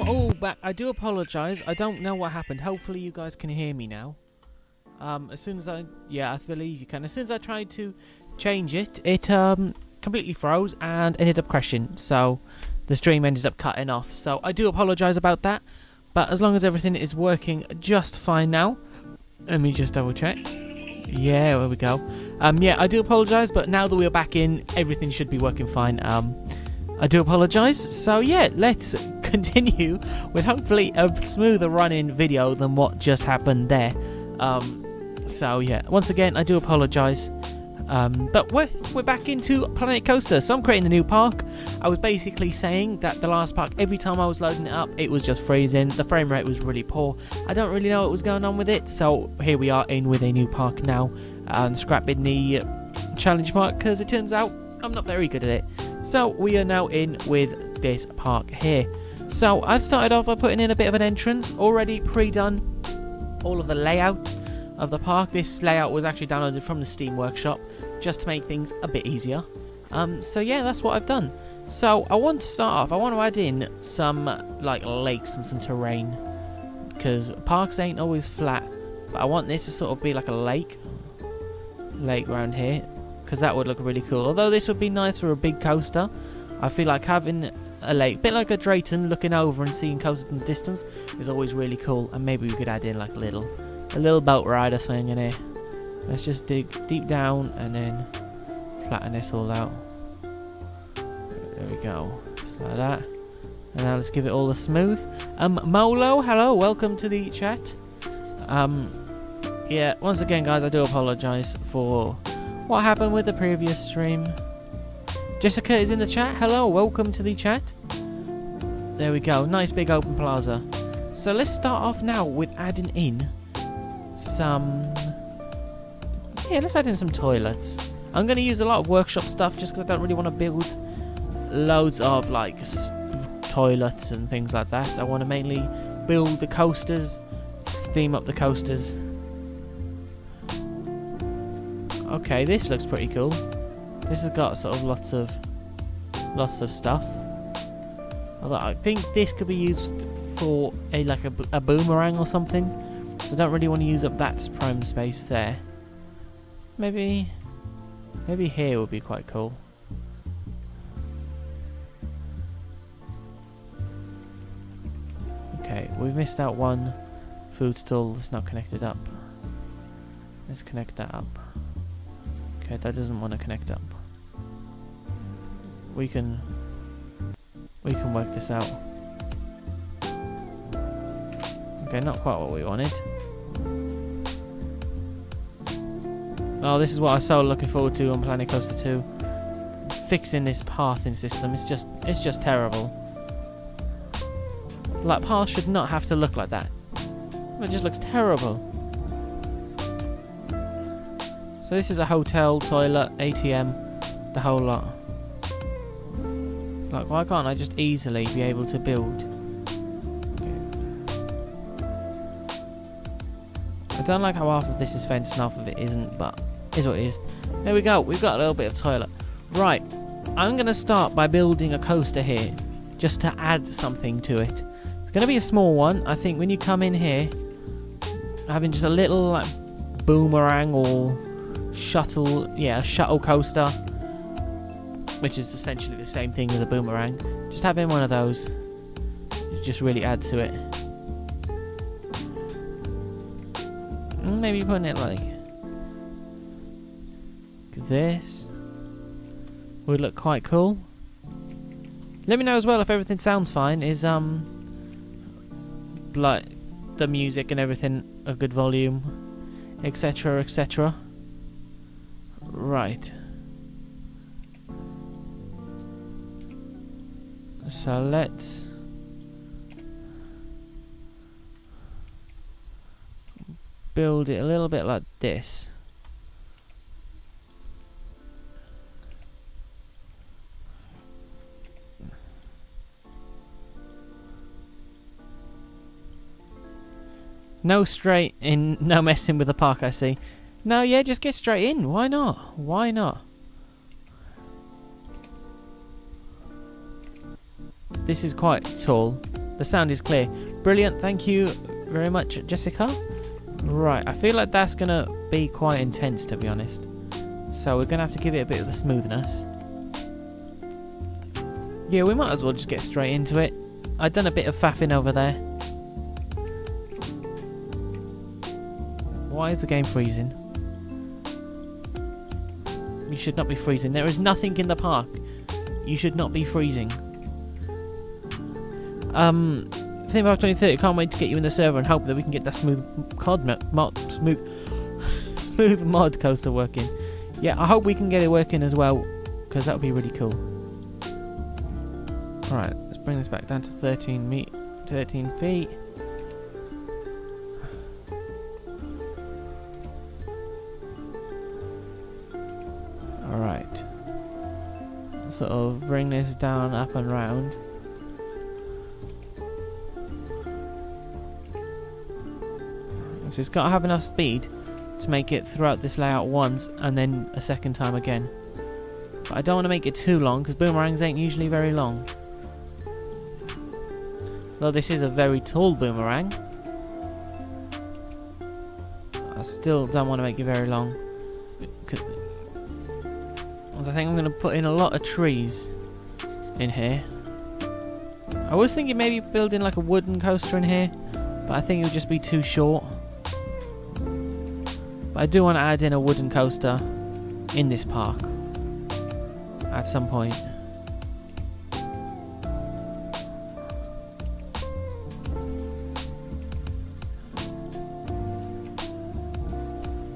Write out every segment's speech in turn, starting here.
Welcome all back. I do apologise. I don't know what happened. Hopefully you guys can hear me now. As soon as I believe you can. As soon as I tried to change it, it completely froze and ended up crashing. So the stream ended up cutting off. So I do apologise about that. But as long as everything is working just fine now, let me just double check. Yeah, there we go. Yeah, I do apologise, but now that we're back in, everything should be working fine. I do apologise. So yeah, let's continue with hopefully a smoother running video than what just happened there. So yeah, once again, I do apologise. But we're back into Planet Coaster. So I'm creating a new park. I was basically saying that the last park, every time I was loading it up, it was just freezing. The frame rate was really poor. I don't really know what was going on with it. So here we are in with a new park now, and scrapping the challenge park because it turns out I'm not very good at it. So we are now in with this park here. So I've started off by putting in a bit of an entrance, already pre-done all of the layout of the park. This layout was actually downloaded from the Steam Workshop just to make things a bit easier. So yeah, that's what I've done. So I want to start off, I want to add in some like lakes and some terrain, because parks ain't always flat, but I want this to sort of be like a lake around here, because that would look really cool. Although this would be nice for a big coaster, I feel like having a lake, a bit like a Drayton, looking over and seeing coasters in the distance is always really cool. And maybe we could add in like a little boat ride or something in here. Let's just dig deep down and then flatten this all out. There we go, just like that. And now let's give it all a smooth. Molo, hello, welcome to the chat. Yeah, once again guys, I do apologise for what happened with the previous stream. Jessica is in the chat. Hello, welcome to the chat. There we go, nice big open plaza. So let's start off now with adding in some... yeah, let's add in some toilets. I'm going to use a lot of workshop stuff just because I don't really want to build loads of like toilets and things like that. I want to mainly build the coasters, theme up the coasters. Okay, this looks pretty cool. This has got sort of lots of stuff. Although I think this could be used for a boomerang or something. So I don't really want to use up that prime space there. Maybe here would be quite cool. Okay, we've missed out one food stall that's not connected up. Let's connect that up. Okay, that doesn't want to connect up. We can work this out. Okay, not quite what we wanted. Oh, this is what I'm so looking forward to on Planet Coaster 2. Fixing this pathing system. It's just terrible. Like, paths should not have to look like that. It just looks terrible. So this is a hotel, toilet, ATM, the whole lot. Like, why can't I just easily be able to build? I don't like how half of this is fenced and half of it isn't, but it is what it is. There we go, we've got a little bit of toilet. Right, I'm going to start by building a coaster here, just to add something to it. It's going to be a small one. I think when you come in here, having just a little like boomerang or shuttle, yeah, a shuttle coaster, which is essentially the same thing as a boomerang. Just having one of those, just really add to it. Maybe putting it like this would look quite cool. Let me know as well if everything sounds fine. Is like the music and everything a good volume, etc, etc. Right. So let's build it a little bit like this. No straight in, no messing with the park, I see. No, yeah, just get straight in. Why not? Why not? This is quite tall. The sound is clear. Brilliant. Thank you very much, Jessica. Right, I feel like that's going to be quite intense, to be honest. So we're going to have to give it a bit of the smoothness. Yeah, we might as well just get straight into it. I've done a bit of faffing over there. Why is the game freezing? You should not be freezing. There is nothing in the park. You should not be freezing. Theme Park 2030, can't wait to get you in the server and hope that we can get that smooth mod coaster working. Yeah, I hope we can get it working as well, because that would be really cool. Alright, let's bring this back down to 13 feet. Alright. Sort of bring this down, up and round. So it's got to have enough speed to make it throughout this layout once and then a second time again. But I don't want to make it too long because boomerangs ain't usually very long. Though this is a very tall boomerang, I still don't want to make it very long. I think I'm going to put in a lot of trees in here. I was thinking maybe building like a wooden coaster in here, but I think it would just be too short. But I do want to add in a wooden coaster in this park at some point.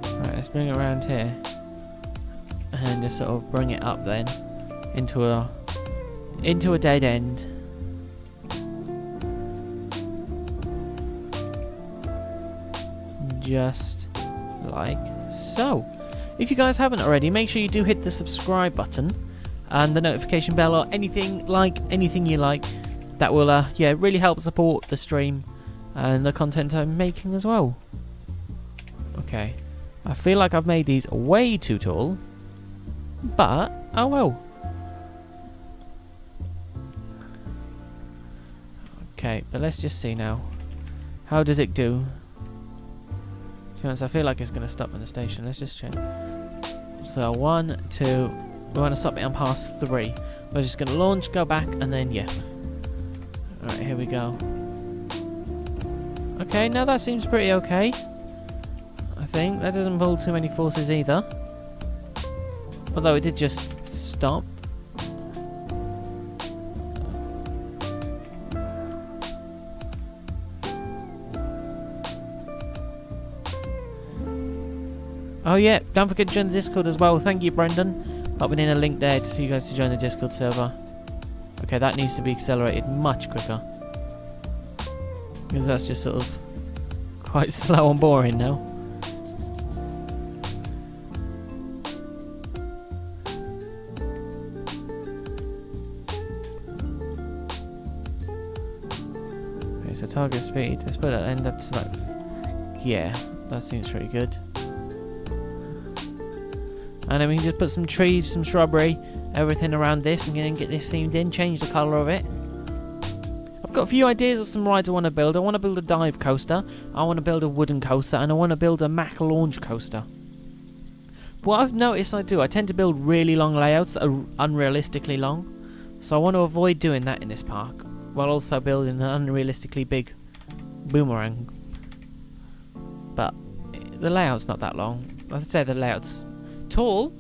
Right, let's bring it around here and just sort of bring it up then into a dead end. Just like so. If you guys haven't already, make sure you do hit the subscribe button and the notification bell or anything you like. That will really help support the stream and the content I'm making as well. Okay, I feel like I've made these way too tall, but oh well. Okay, but let's just see now. How does it do? To be honest, I feel like it's going to stop in the station. Let's just check. So 1, 2. We want to stop it on past 3. We're just going to launch, go back, and then yeah. Alright, here we go. Okay, now that seems pretty okay. I think that doesn't pull too many forces either. Although it did just stop. Oh yeah, don't forget to join the Discord as well. Thank you, Brendan. Popping in a link there for you guys to join the Discord server. Okay, that needs to be accelerated much quicker, because that's just sort of quite slow and boring now. Okay, so target speed. Let's put that end up to like, yeah, that seems pretty good. And then we can just put some trees, some shrubbery, everything around this, and then get this themed in, change the colour of it. I've got a few ideas of some rides I want to build. I want to build a dive coaster, I want to build a wooden coaster, and I want to build a Mack launch coaster. What I've noticed I tend to build really long layouts that are unrealistically long. So I want to avoid doing that in this park, while also building an unrealistically big boomerang. But the layout's not that long. I'd say the layout's tall,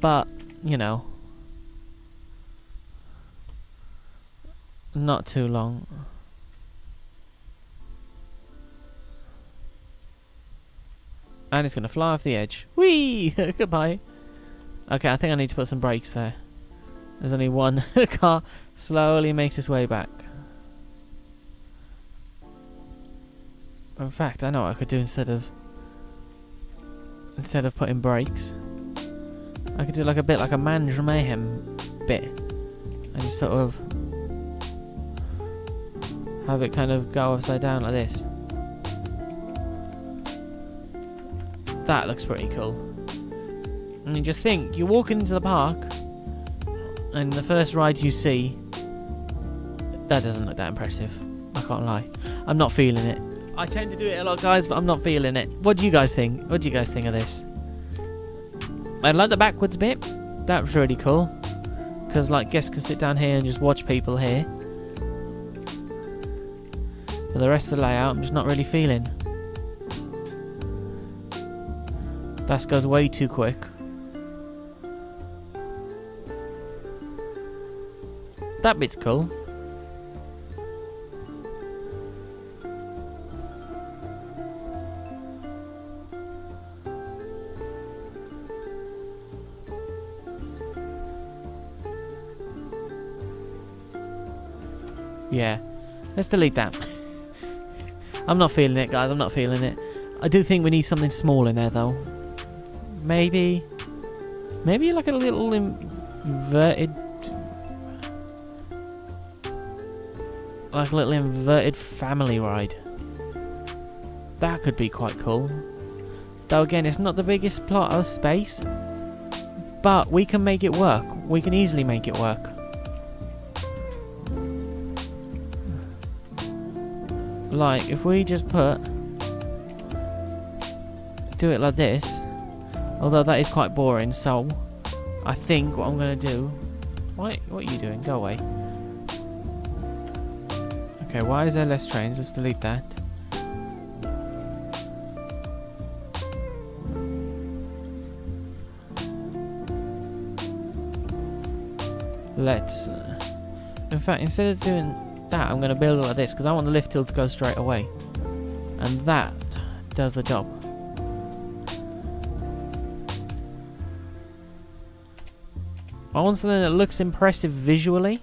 but you know, not too long. And it's gonna fly off the edge. Whee! Goodbye. Okay, I think I need to put some brakes there. There's only one car. Slowly makes its way back. In fact, I know what I could do instead of putting brakes. I could do like a bit like a Man's Mayhem bit, and just sort of have it kind of go upside down like this. That looks pretty cool. And you just think, you walk into the park, and the first ride you see, that doesn't look that impressive. I I can't lie. I'm not feeling it. I tend to do it a lot, guys, but I'm not feeling it. What do you guys think? What do you guys think of this? I like the backwards bit. That was really cool. Because, like, guests can sit down here and just watch people here. But the rest of the layout, I'm just not really feeling. That goes way too quick. That bit's cool. Yeah, let's delete that. I'm not feeling it, guys. I'm not feeling it. I do think we need something small in there, though. Maybe like a little inverted, like a little inverted family ride. That could be quite cool. Though again, it's not the biggest plot of space, but we can make it work. We can easily make it work. Like, if we just do it like this, although that is quite boring, so I think what I'm going to do... What are you doing? Go away. Okay, why is there less trains? Let's delete that. Let's... in fact, instead of doing that, I'm going to build it like this, because I want the lift hill to go straight away. And that does the job. I want something that looks impressive visually,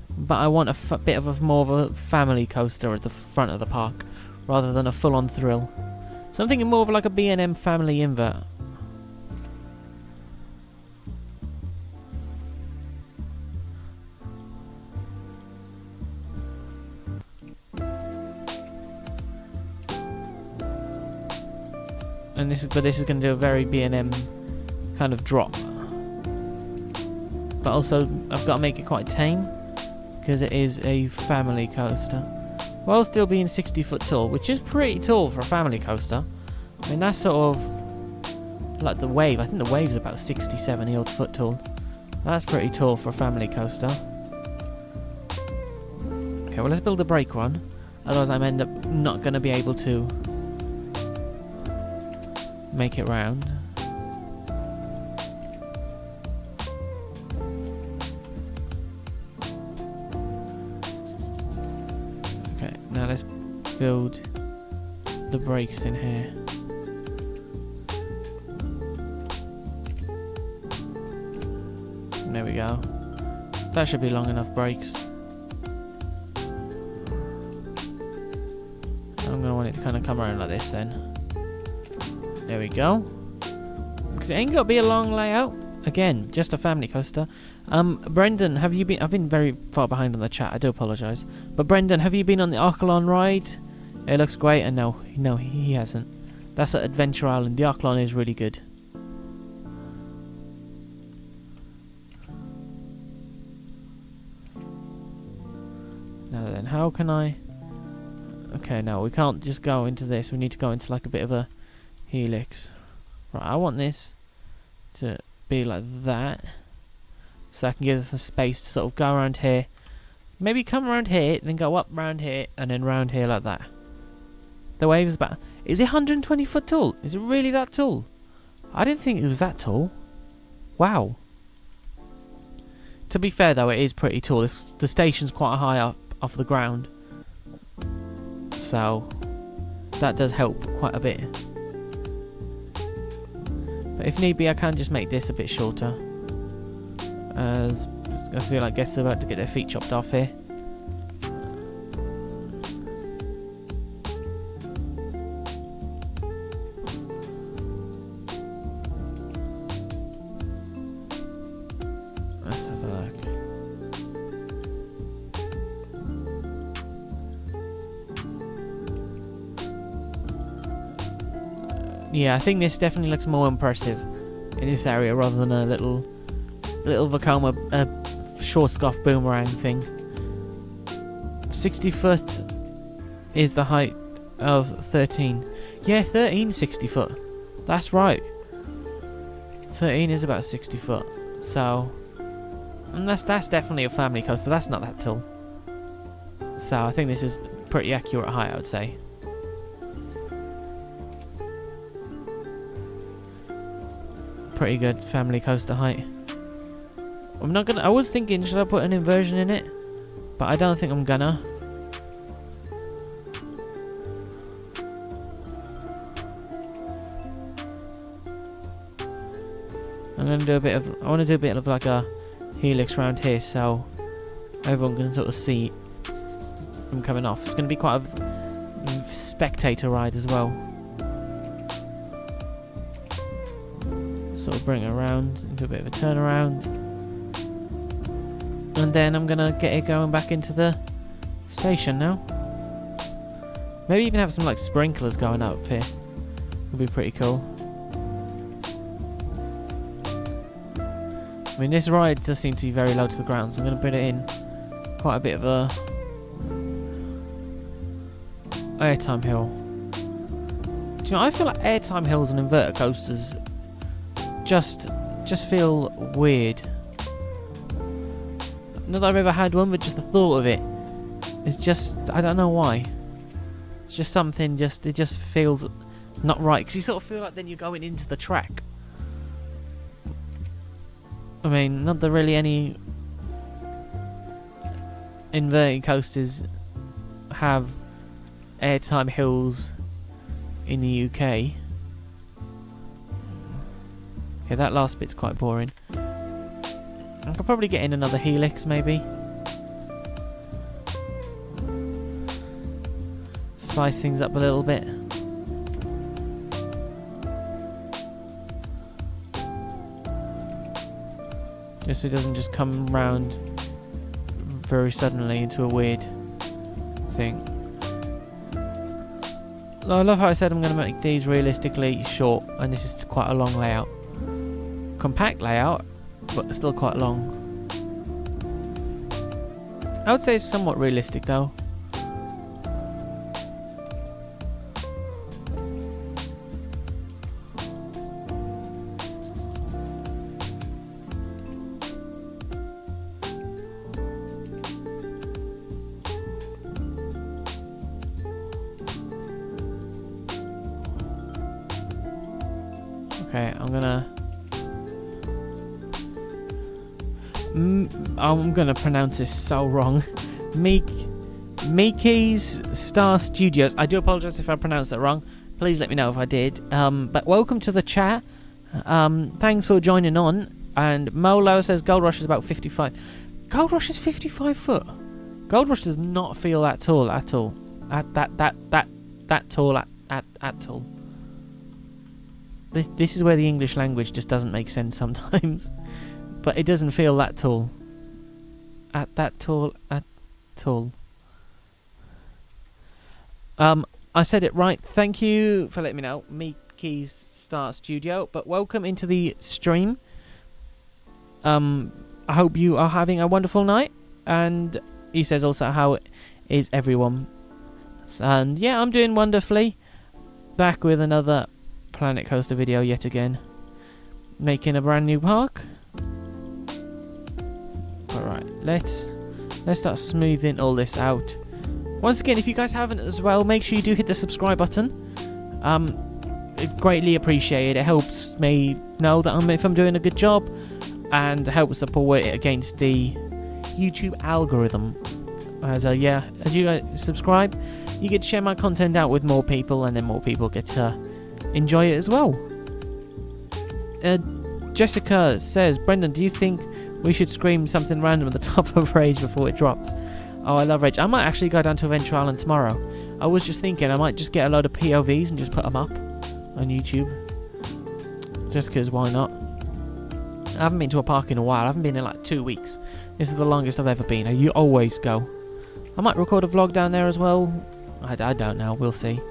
but I want a bit of more of a family coaster at the front of the park, rather than a full-on thrill. So I'm thinking more of like a B&M family invert. And this is going to do a very B&M kind of drop. But also, I've got to make it quite tame, because it is a family coaster, while still being 60 foot tall, which is pretty tall for a family coaster. I mean, that's sort of like the Wave. I think the Wave's about 60, 70 odd foot tall. That's pretty tall for a family coaster. Okay, well, let's build a brake run, otherwise I end up not going to be able to make it round. Okay, now let's build the brakes in here. There we go. That should be long enough brakes. I'm going to want it to kind of come around like this then. There we go. Because it ain't got to be a long layout. Again, just a family coaster. Brendan, have you been... I've been very far behind on the chat. I do apologise. But Brendan, have you been on the Archelon ride? It looks great. And no, he hasn't. That's at Adventure Island. The Archelon is really good. Now then, how can I... Okay, no, we can't just go into this. We need to go into like a bit of a helix. Right, I want this to be like that, so that can give us some space to sort of go around here, maybe come around here, then go up around here, and then round here like that. The Wave is about... Is it 120 foot tall? Is it really that tall? I didn't think it was that tall. Wow. To be fair though, it is pretty tall. The station's quite high up off the ground, so that does help quite a bit. But if need be, I can just make this a bit shorter, as I feel like guests are about to get their feet chopped off here. Let's have a look. Yeah, I think this definitely looks more impressive in this area rather than a little Vekoma Schwarzkopf boomerang thing. 60 foot is the height of 13. Yeah, 13 60 foot. That's right. 13 is about 60 foot. So, and that's definitely a family coaster. That's not that tall. So I think this is pretty accurate height, I would say. Pretty good family coaster height. I'm not gonna. I was thinking, should I put an inversion in it? But I don't think I'm gonna. I'm gonna do a bit of. I want to do a bit of like a helix around here, so everyone can sort of see them coming off. It's gonna be quite a spectator ride as well. Sort of bring it around into a bit of a turnaround, and then I'm gonna get it going back into the station now. Maybe even have some like sprinklers going up here. Would be pretty cool. I mean, this ride does seem to be very low to the ground, so I'm going to put it in quite a bit of a airtime hill. Do you know, I feel like airtime hills and inverter coasters just feel weird. Not that I've ever had one, but just the thought of it is just, I don't know why. It's just something, it just feels not right, because you sort of feel like then you're going into the track. I mean, not that really any inverted coasters have airtime hills in the UK. Okay, that last bit's quite boring. I could probably get in another helix, maybe. Spice things up a little bit. Just so it doesn't just come round very suddenly into a weird thing. I love how I said I'm going to make these realistically short, and this is quite a long layout. Compact layout, but still quite long. I would say it's somewhat realistic though. Okay, I'm gonna pronounce this so wrong. Mickey's Star Studios. I do apologise if I pronounced that wrong. Please let me know if I did. But welcome to the chat. Thanks for joining on. And Molo says Gold Rush is about 55. Gold Rush is 55 foot. Gold Rush does not feel that tall at all. That tall at all. This is where the English language just doesn't make sense sometimes. But it doesn't feel that tall. At all. I said it right. Thank you for letting me know. Mickey's Star Studio. But welcome into the stream. I hope you are having a wonderful night. And he says also, how is everyone? And yeah, I'm doing wonderfully. Back with another Planet Coaster video yet again. Making a brand new park. Alright, let's start smoothing all this out. Once again, if you guys haven't as well, make sure you do hit the subscribe button. It greatly appreciated. It helps me know that if I'm doing a good job, and helps support it against the YouTube algorithm. As you guys subscribe, you get to share my content out with more people, and then more people get to enjoy it as well. Jessica says, Brendan, do you think we should scream something random at the top of Rage before it drops? Oh, I love Rage. I might actually go down to Adventure Island tomorrow. I was just thinking I might just get a load of POVs and just put them up on YouTube. Just because, why not? I haven't been to a park in a while. I haven't been in like 2 weeks. This is the longest I've ever been. You always go. I might record a vlog down there as well. I don't know. We'll see.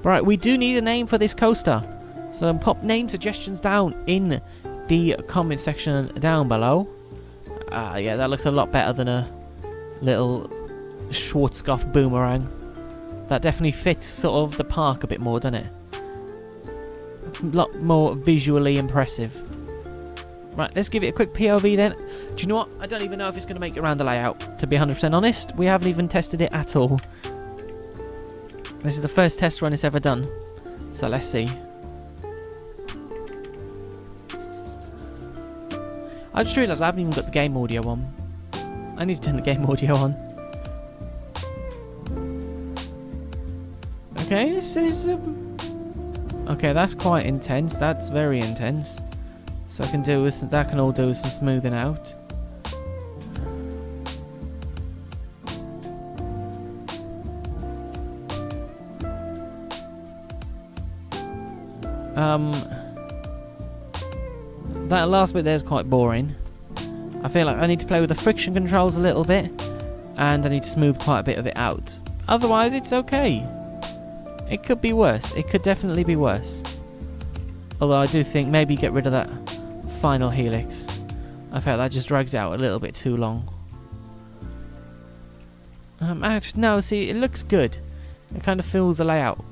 Right, we do need a name for this coaster. So pop name suggestions down in the comment section down below. Yeah, that looks a lot better than a little Schwarzkopf boomerang. That definitely fits sort of the park a bit more, doesn't it? A lot more visually impressive. Right, let's give it a quick POV then. Do you know what? I don't even know if it's going to make it around the layout, to be 100% honest. We haven't even tested it at all. This is the first test run it's ever done. So let's see. I just realised I haven't even got the game audio on. I need to turn the game audio on. Okay, this is... okay, that's quite intense. That's very intense. So I can do with that can all do with some smoothing out. That last bit there is quite boring. I feel like I need to play with the friction controls a little bit, and I need to smooth quite a bit of it out. Otherwise, it's okay. It could be worse. It could definitely be worse. Although I do think maybe get rid of that final helix. I felt that just drags it out a little bit too long. Actually, no, see, it looks good. It kind of fills the layout.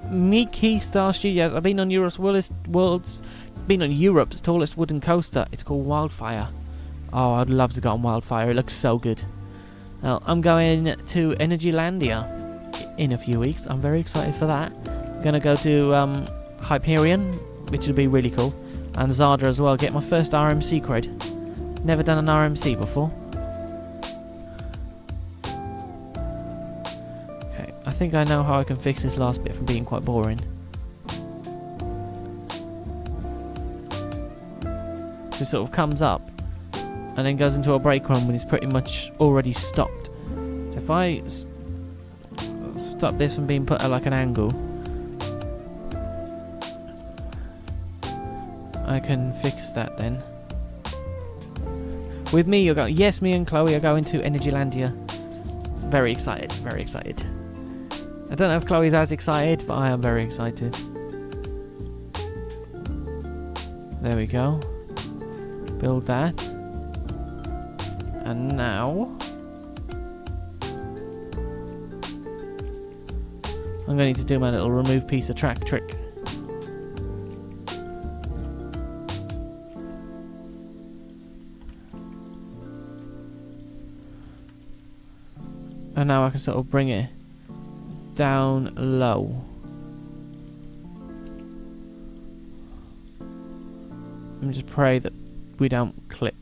Miki Star Studios. I've been on Europe's tallest wooden coaster. It's called Wildfire. Oh, I'd love to go on Wildfire. It looks so good. Well, I'm going to Energylandia in a few weeks. I'm very excited for that. I'm gonna go to Hyperion, which will be really cool, and Zarda as well. Get my first RMC cred. Never done an RMC before. Okay, I think I know how I can fix this last bit from being quite boring. So it sort of comes up and then goes into a brake run when it's pretty much already stopped. So if I stop this from being put at like an angle, I can fix that then. With me, you're going. Yes, me and Chloe are going to Energylandia. Very excited. Very excited. I don't know if Chloe's as excited, but I am very excited. There we go. Build that. And now I'm going to need to do my little remove piece of track trick. And now I can sort of bring it down low. And just pray that we don't clip.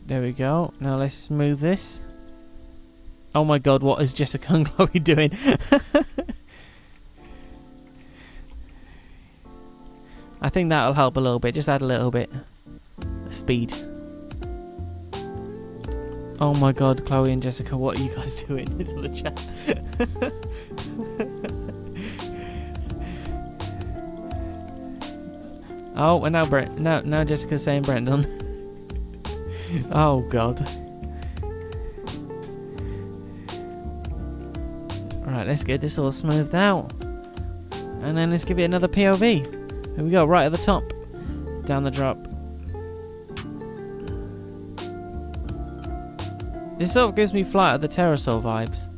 There we go. Now let's smooth this. Oh my god, what is Jessica and Chloe doing? I think that'll help a little bit. Just add a little bit of speed. Oh my god, Chloe and Jessica, what are you guys doing? Into the chat. Oh, and now Jessica's saying Brendan. Oh god. Right, let's get this all smoothed out. And then let's give it another POV. Here we go, right at the top. Down the drop. This sort of gives me Flight of the Pterosaur vibes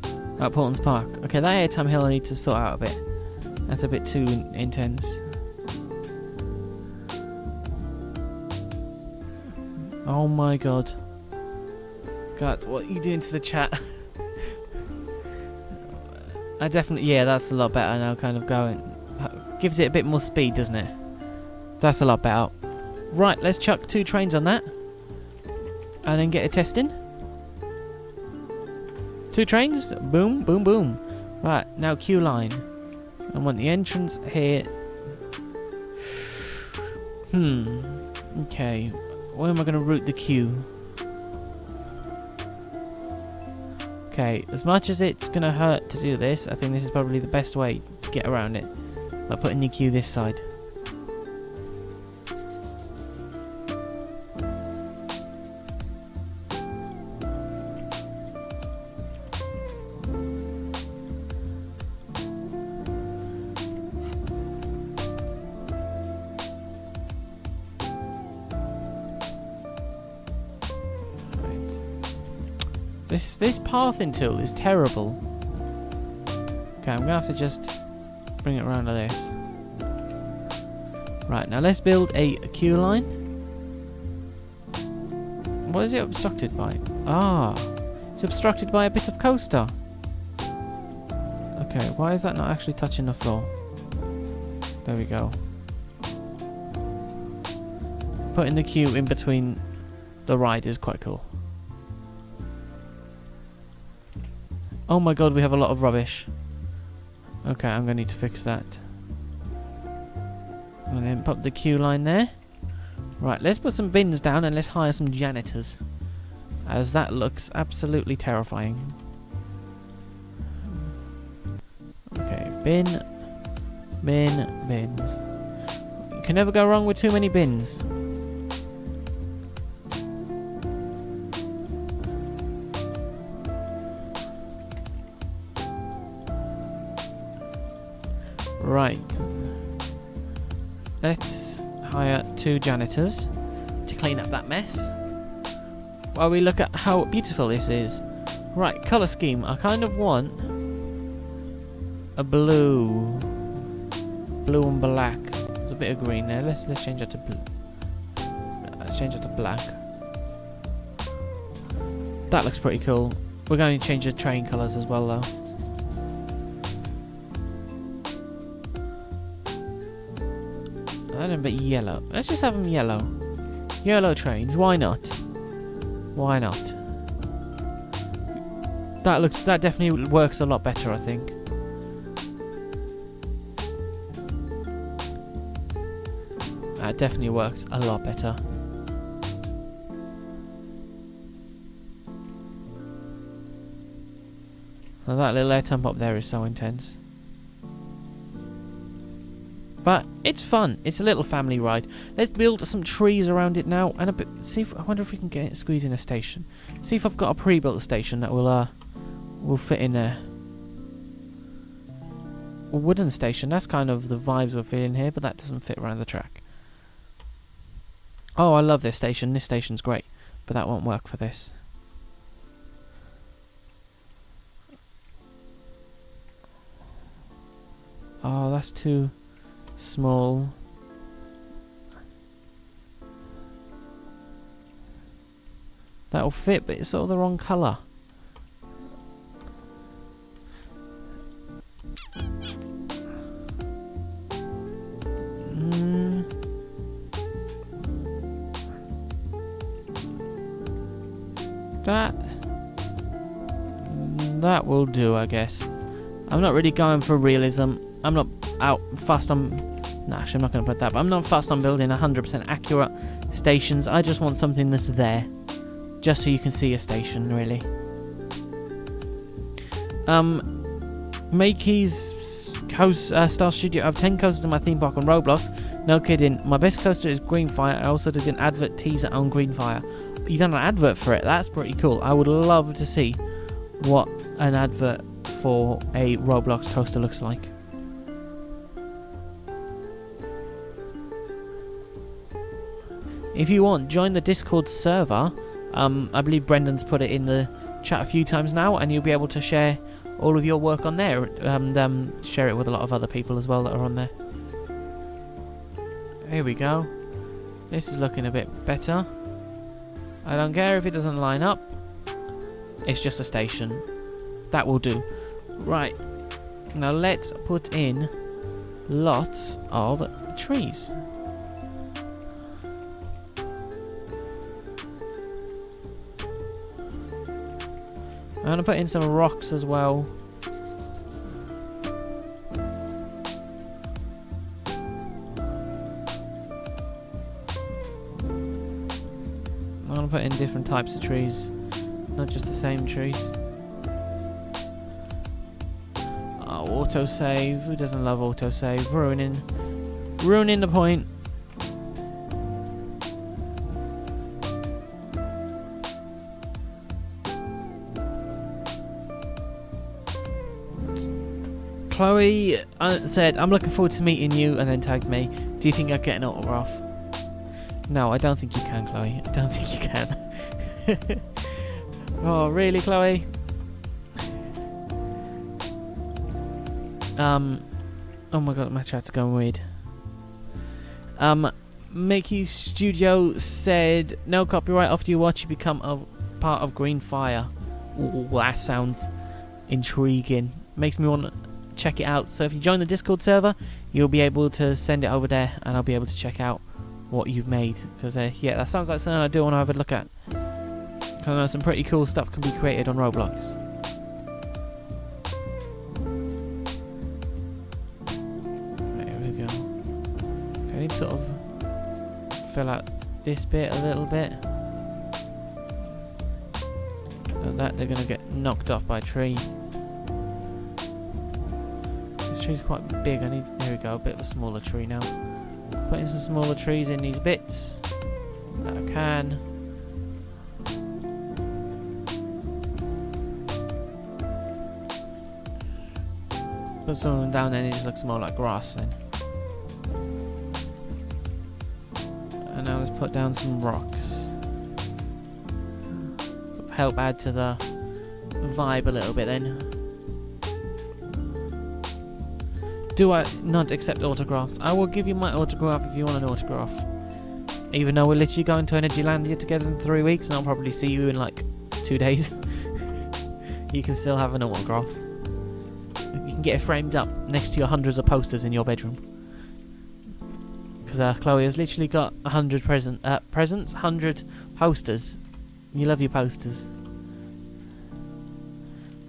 at Portland's Park. Okay, that airtime hill I need to sort out a bit. That's a bit too intense. Oh my god. God, what are you doing to the chat? I definitely... yeah, that's a lot better now, kind of going. Gives it a bit more speed, doesn't it? That's a lot better. Right, let's chuck 2 trains on that. And then get a test in. 2 trains. Boom, boom, boom. Right, now queue line. I want the entrance here. Okay. Where am I going to route the queue? Okay, as much as it's going to hurt to do this, I think this is probably the best way to get around it. By putting the queue this side. This pathing tool is terrible. Okay, I'm gonna have to just bring it around to this. Right, now let's build a queue line. What is it obstructed by? Ah, it's obstructed by a bit of coaster. Okay, why is that not actually touching the floor? There we go. Putting the queue in between the ride is quite cool. Oh my god, we have a lot of rubbish. Okay, I'm going to need to fix that. And then put the queue line there. Right, let's put some bins down and let's hire some janitors. As that looks absolutely terrifying. Okay, bins. You can never go wrong with too many bins. Right. Let's hire 2 janitors to clean up that mess. While we look at how beautiful this is. Right, colour scheme. I kind of want a blue. Blue and black. There's a bit of green there. Let's change that to blue. Let's change it to black. That looks pretty cool. We're going to change the train colours as well though. And a bit yellow. Let's just have them yellow. Yellow trains. Why not? Why not? That definitely works a lot better, I think. That definitely works a lot better. Now that little air temp up there is so intense. But it's fun. It's a little family ride. Let's build some trees around it now, and a bit. See if I wonder if we can squeeze in a station. See if I've got a pre-built station that will fit in there. A wooden station. That's kind of the vibes we're feeling here, but that doesn't fit around the track. Oh, I love this station. This station's great, but that won't work for this. Oh, that's too small. That'll fit, but it's sort of the wrong colour. That will do, I guess. I'm not really going for realism. I'm not fussed on... Nah, actually, I'm not going to put that. But I'm not fussed on building 100% accurate stations. I just want something that's there. Just so you can see a station, really. Makey's Star Studio. I have 10 coasters in my theme park on Roblox. No kidding. My best coaster is Greenfire. I also did an advert teaser on Greenfire. You done an advert for it. That's pretty cool. I would love to see what an advert for a Roblox coaster looks like. If you want, join the Discord server. I believe Brendan's put it in the chat a few times now, and you'll be able to share all of your work on there, and share it with a lot of other people as well that are on there. Here we go. This is looking a bit better. I don't care if it doesn't line up. It's just a station. That will do. Right. Now let's put in lots of trees. I'm going to put in some rocks as well. I'm going to put in different types of trees, not just the same trees. Oh, autosave. Who doesn't love autosave? Ruining the point. Chloe said, I'm looking forward to meeting you, and then tagged me. Do you think I'd get an autograph? No, I don't think you can, Chloe. I don't think you can. Oh, really, Chloe? Oh my god, my chat's going weird. Mickey Studio said, no copyright after you watch, you become a part of Green Fire. Ooh, that sounds intriguing. Makes me want to check it out. So if you join the Discord server, you'll be able to send it over there, and I'll be able to check out what you've made. Because yeah, that sounds like something I do want to have a look at. Because I know some pretty cool stuff can be created on Roblox. Right, here we go. Okay, I need to sort of fill out this bit a little bit. Like that, they're going to get knocked off by a tree. This tree's quite big. There we go, a bit of a smaller tree now. Putting some smaller trees in these bits that I can. Put some of them down there and it just looks more like grass then. And now let's put down some rocks. Help add to the vibe a little bit then. Do I not accept autographs? I will give you my autograph if you want an autograph. Even though we're literally going to Energylandia together in 3 weeks and I'll probably see you in like 2 days. You can still have an autograph. You can get it framed up next to your hundreds of posters in your bedroom. Because Chloe has literally got 100 presents, 100 posters. You love your posters.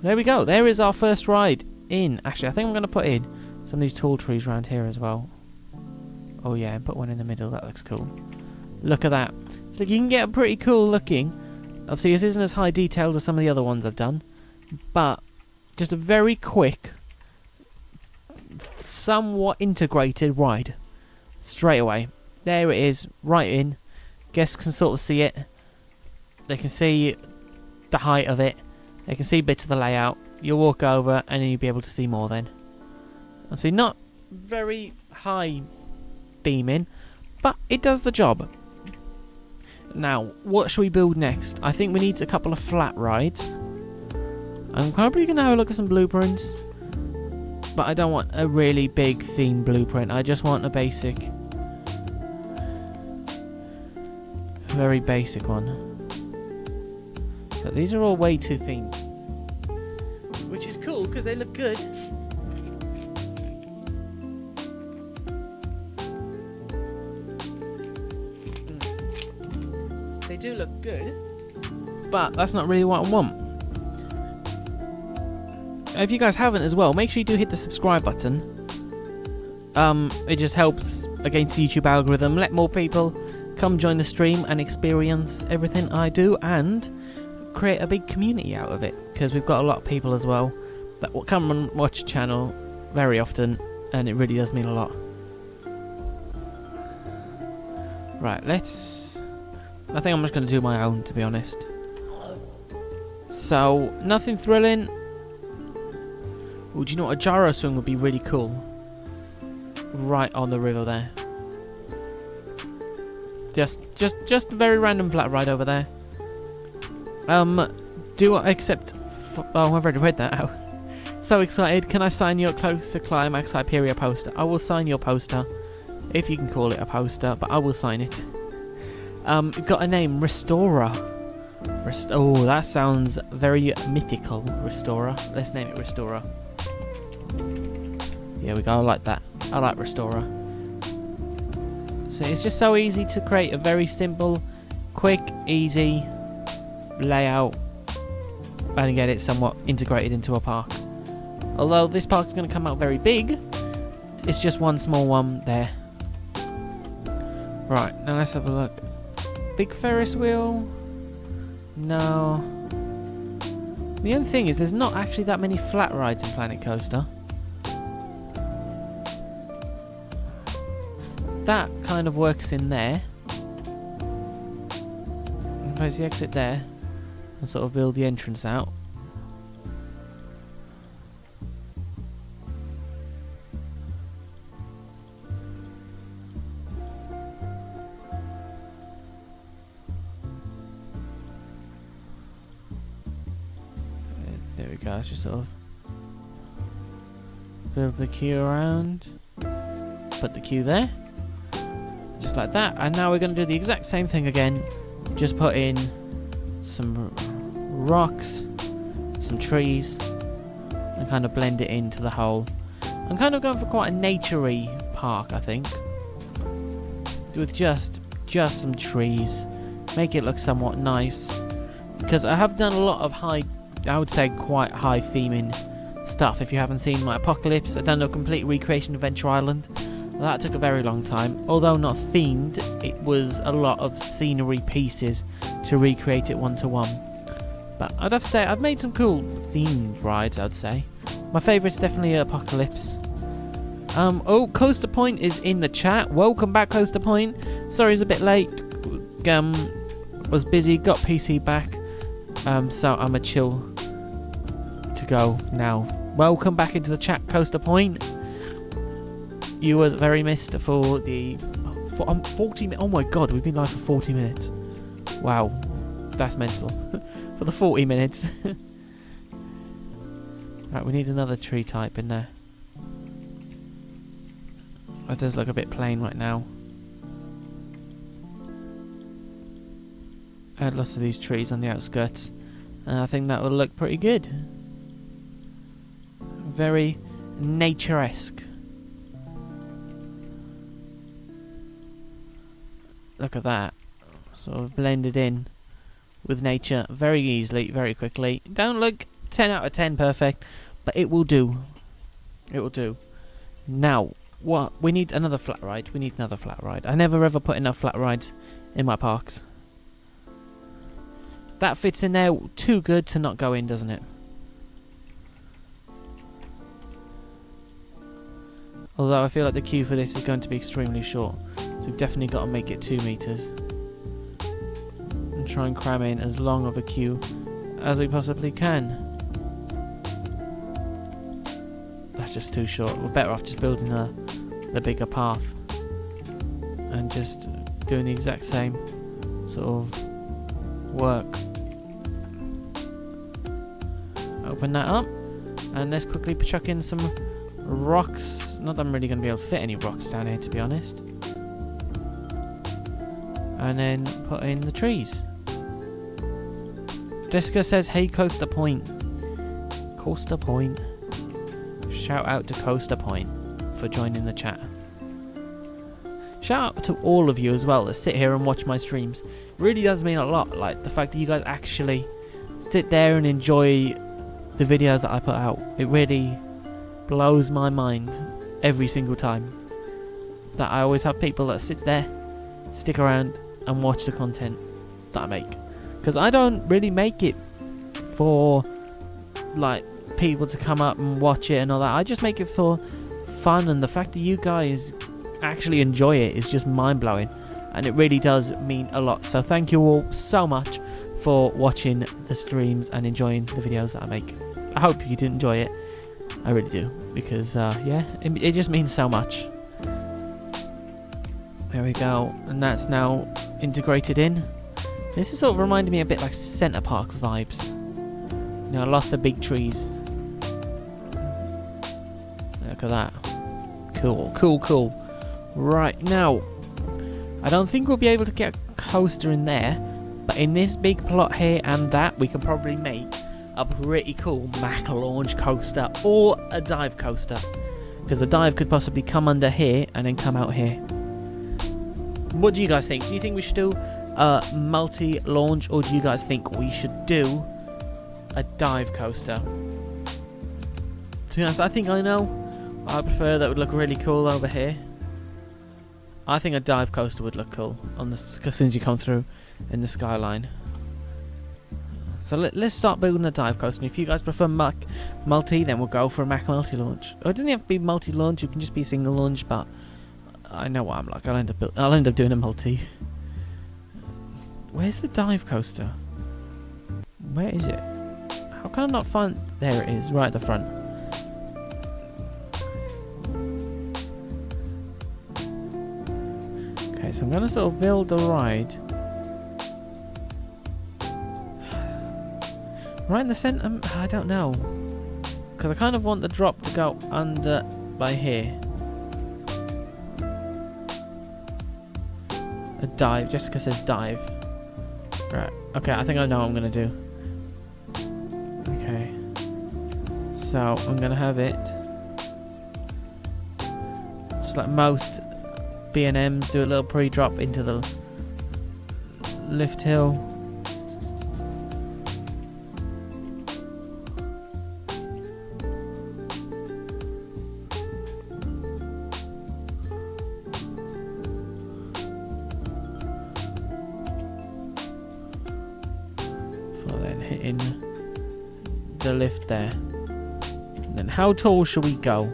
There we go. There is our first ride in. Actually, I think I'm going to put in some of these tall trees around here as well. Oh yeah, and put one in the middle. That looks cool. Look at that. So you can get pretty cool looking. Obviously, this isn't as high detailed as some of the other ones I've done. But just a very quick, somewhat integrated ride. Straight away. There it is. Right in. Guests can sort of see it. They can see the height of it. They can see bits of the layout. You'll walk over and then you'll be able to see more then. Obviously not very high beaming, but it does the job. Now, what should we build next? I think we need a couple of flat rides. I'm probably going to have a look at some blueprints. But I don't want a really big theme blueprint. I just want a basic, very basic one. But these are all way too themed. Which is cool because they look good. They do look good. But that's not really what I want. If you guys haven't as well, make sure you do hit the subscribe button. It just helps against the YouTube algorithm. Let more people come join the stream and experience everything I do and create a big community out of it. Because we've got a lot of people as well that will come and watch the channel very often, and it really does mean a lot. Right, I think I'm just going to do my own, to be honest. So, nothing thrilling. Oh, do you know what? A gyro swing would be really cool. Right on the river there. Just a very random flat ride over there. Do I accept... Oh, I've already read that out. So excited. Can I sign your Close to Climax Hyperia poster? I will sign your poster. If you can call it a poster, but I will sign it. Got a name. Restorer. Oh, that sounds very mythical. Restorer. Let's name it Restorer. Here we go, I like that. I like Restorer. So it's just so easy to create a very simple, quick, easy layout and get it somewhat integrated into a park. Although this park's going to come out very big, it's just one small one there. Right, now let's have a look. Big Ferris wheel? No. The only thing is there's not actually that many flat rides in Planet Coaster. That kind of works in there. Place the exit there and sort of build the entrance out. go. Let's just sort of build the queue around. Put the queue there. Just like that. And now we're going to do the exact same thing again. Just put in some rocks, some trees, and kind of blend it into the whole. I'm kind of going for quite a naturey park, I think. With just some trees. Make it look somewhat nice. Because I have done a lot of high, I would say quite high theming stuff. If you haven't seen my Apocalypse, I've done a complete recreation of Venture Island. That took a very long time. Although not themed, it was a lot of scenery pieces to recreate it one-to-one. But I'd have to say, I've made some cool themed rides, I'd say. My favourite's definitely Apocalypse. Oh, Coaster Point is in the chat. Welcome back, Coaster Point. Sorry it's a bit late. Was busy, got PC back. So I'm a chill to go now. Welcome back into the chat, Coaster Point. You were very missed for the 40 minutes. Oh my god, we've been live for 40 minutes. Wow, that's mental. For the 40 minutes. Right, we need another tree type in there. It does look a bit plain right now. Add lots of these trees on the outskirts, and I think that will look pretty good. Very nature-esque. Look at that. Sort of blended in with nature very easily, very quickly. Don't look 10 out of 10 perfect, but it will do. It will do. Now, what? We need another flat ride. We need another flat ride. I never ever put enough flat rides in my parks. That fits in there too good to not go in, doesn't it? Although I feel like the queue for this is going to be extremely short. So we've definitely got to make it 2 meters. And try and cram in as long of a queue as we possibly can. That's just too short. We're better off just building the bigger path. And just doing the exact same sort of work. Open that up. And let's quickly chuck in some rocks. Not that I'm really going to be able to fit any rocks down here, to be honest. And then put in the trees. Jessica says, hey, Coaster Point. Coaster Point. Shout out to Coaster Point for joining the chat. Shout out to all of you as well that sit here and watch my streams. Really does mean a lot. Like the fact that you guys actually sit there and enjoy the videos that I put out. It really blows my mind every single time that I always have people that sit there, stick around and watch the content that I make. Because I don't really make it for like people to come up and watch it and all that. I just make it for fun, and the fact that you guys actually enjoy it is just mind-blowing, and it really does mean a lot. So thank you all so much for watching the streams and enjoying the videos that I make. I hope you did enjoy it. I really do, because yeah, it just means so much. There we go, and that's now integrated in. This is sort of reminding me a bit like Center Parks vibes. You know, lots of big trees. Look at that. Cool, cool, cool. Right, now, I don't think we'll be able to get a coaster in there, but in this big plot here and that, we can probably make a pretty cool Mack launch coaster or a dive coaster. Because the dive could possibly come under here and then come out here. What do you guys think? Do you think we should do a multi-launch, or do you guys think we should do a dive coaster? To be honest, I think I know. I prefer that would look really cool over here. I think a dive coaster would look cool on the, as soon as you come through in the skyline. So let's start building a dive coaster. And if you guys prefer Mack multi, then we'll go for a Mack multi-launch. Or it doesn't have to be multi-launch. You can just be single launch. But I know what I'm like. I'll end up doing a multi. Where's the dive coaster? Where is it? How can I not find? There it is, right at the front. Okay, so I'm going to sort of build the ride Right in the centre? I don't know. Because I kind of want the drop to go under by here. A dive. Jessica says dive. Right. Okay, I think I know what I'm going to do. Okay. So, I'm going to have it. Just like most B&Ms, do a little pre-drop into the lift hill. For then hitting the lift there. And then how tall should we go?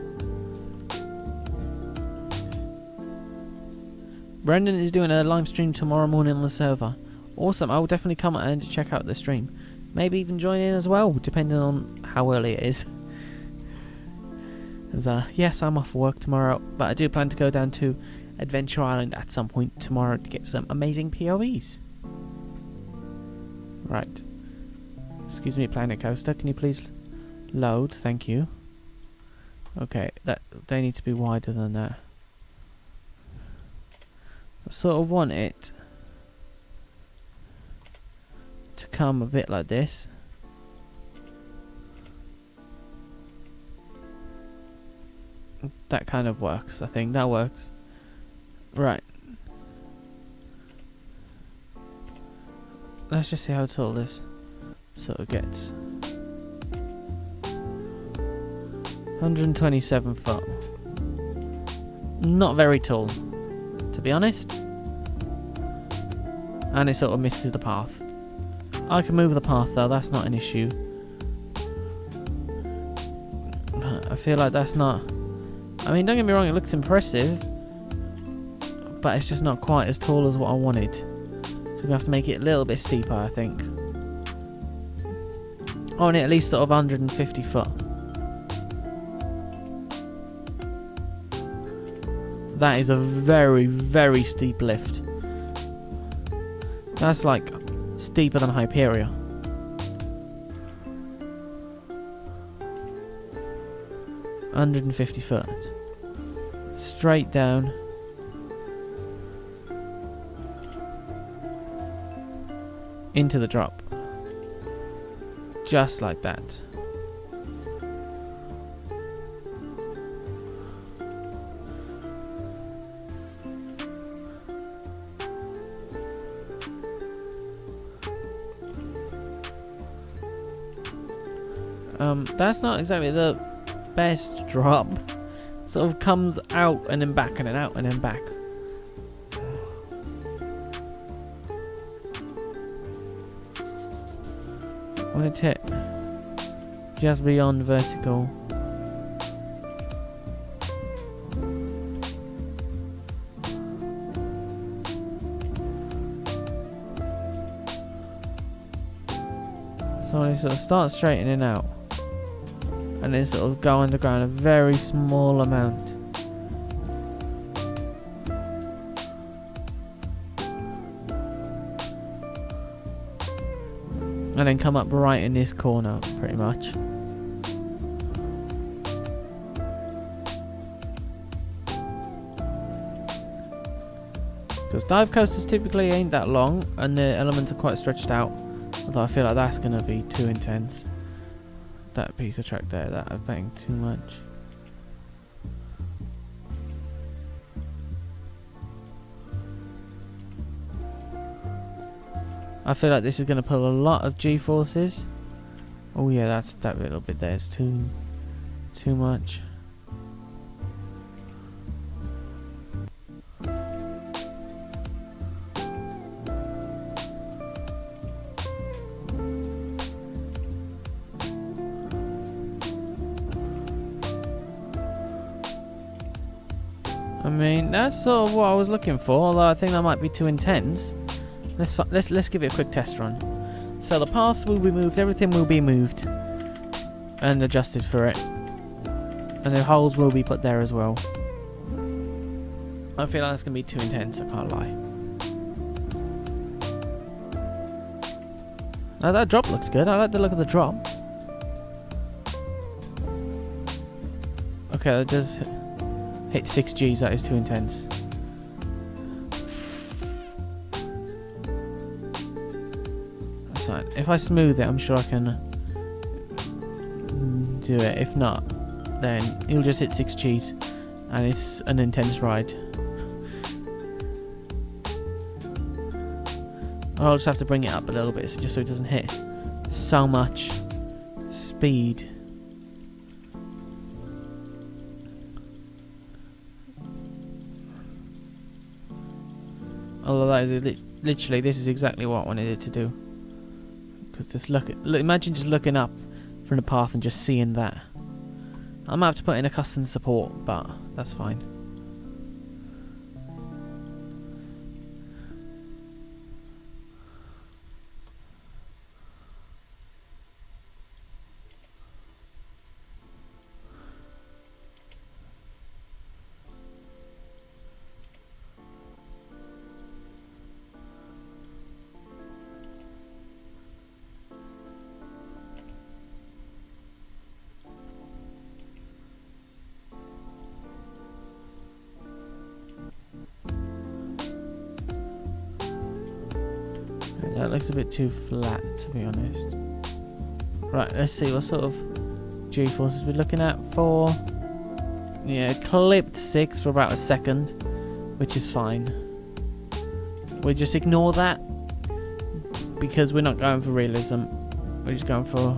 Brendan is doing a live stream tomorrow morning on the server. Awesome, I will definitely come and check out the stream. Maybe even join in as well, depending on how early it is. As, yes, I'm off work tomorrow, but I do plan to go down to Adventure Island at some point tomorrow to get some amazing POEs. Right. Excuse me, Planet Coaster, can you please load? Thank you. Okay, they need to be wider than that. I sort of want it to come a bit like this. That kind of works, I think. That works. Right. Let's just see how tall this sort of gets. 127 foot. Not very tall, to be honest. And it sort of misses the path. I can move the path though, that's not an issue. I feel like that's not... I mean, don't get me wrong, it looks impressive. But it's just not quite as tall as what I wanted. So we have to make it a little bit steeper, I think. I want it at least sort of 150 foot. That is a very, very steep lift. That's like steeper than Hyperia. 150 foot. Straight down. Into the drop. Just like that. That's not exactly the best drop. Sort of comes out and then back and then out and then back. When it's hit just beyond vertical. So when it sort of starts straightening out and then sort of go underground a very small amount. And then come up right in this corner, pretty much. Because dive coasters typically ain't that long, and the elements are quite stretched out. Although I feel like that's going to be too intense. That piece of track there, that I'm betting too much. I feel like this is going to pull a lot of G-forces. Oh yeah, that's that little bit there is too much. I mean, that's sort of what I was looking for, although I think that might be too intense. Let's give it a quick test run. So the paths will be moved, everything will be moved and adjusted for it, and the holes will be put there as well. I feel like that's gonna be too intense, I can't lie. Now that drop looks good. I like the look of the drop. Okay, that does hit 6 Gs. That is too intense. That's fine. If I smooth it, I'm sure I can do it. If not, then you'll just hit 6 Gs, and it's an intense ride. I'll just have to bring it up a little bit, just so it doesn't hit so much speed. Although that is literally, this is exactly what I wanted it to do. Because just imagine just looking up from the path and just seeing that. I might have to put in a custom support, but that's fine. That looks a bit too flat, to be honest. Right, let's see what sort of G-forces we're looking at for. Yeah, clipped 6 for about a second, which is fine. We just ignore that because we're not going for realism. We're just going for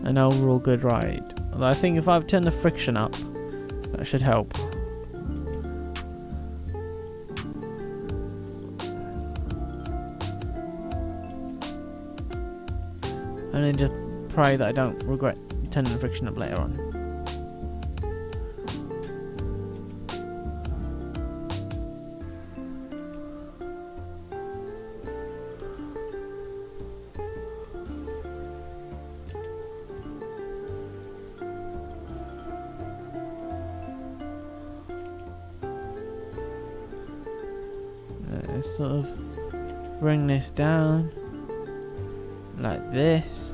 an overall good ride. Although I think if I turn the friction up, that should help. And then just pray that I don't regret turning the friction up later on. Let's sort of bring this down like this.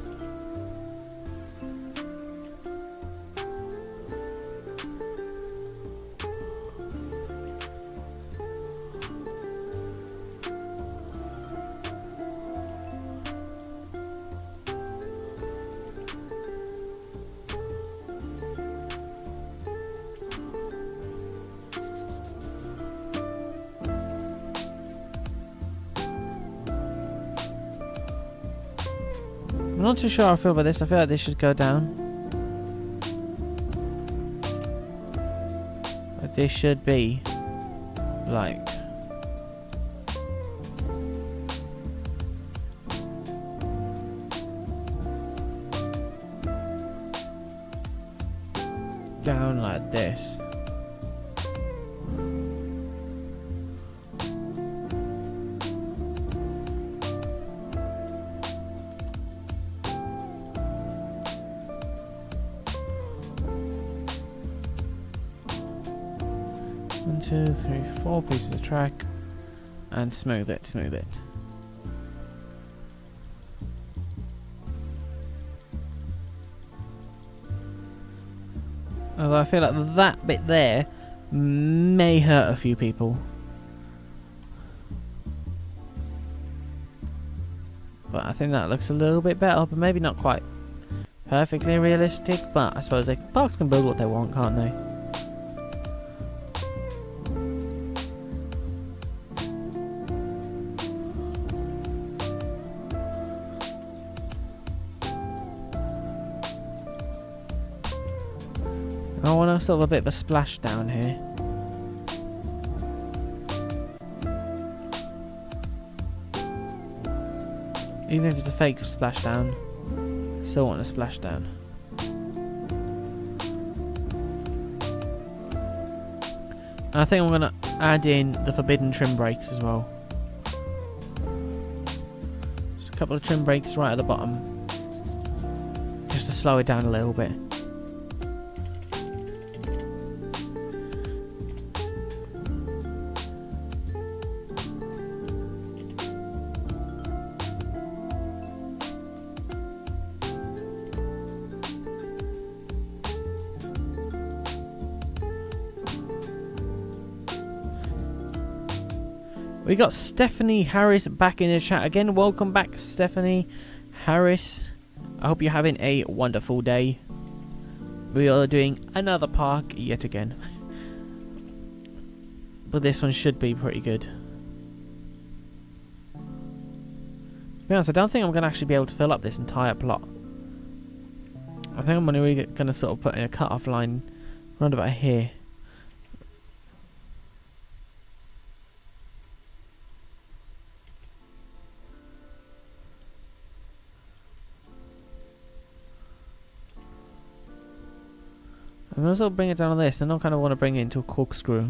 I'm not too sure how I feel about this. I feel like this should go down. Like this should be like down like this. One, two, three, 4 pieces of track, and smooth it, smooth it. Although I feel like that bit there may hurt a few people. But I think that looks a little bit better, but maybe not quite perfectly realistic, but I suppose parks can build what they want, can't they? I want a sort of a bit of a splash down here. Even if it's a fake splash down, I still want a splash down. And I think I'm going to add in the forbidden trim brakes as well. Just a couple of trim brakes right at the bottom, just to slow it down a little bit. We got Stephanie Harris back in the chat again. Welcome back, Stephanie Harris. I hope you're having a wonderful day. We are doing another park yet again. But this one should be pretty good. To be honest, I don't think I'm going to actually be able to fill up this entire plot. I think I'm going to sort of put in a cut-off line around about here. I'm going to sort of bring it down on this, and I kind of want to bring it into a corkscrew.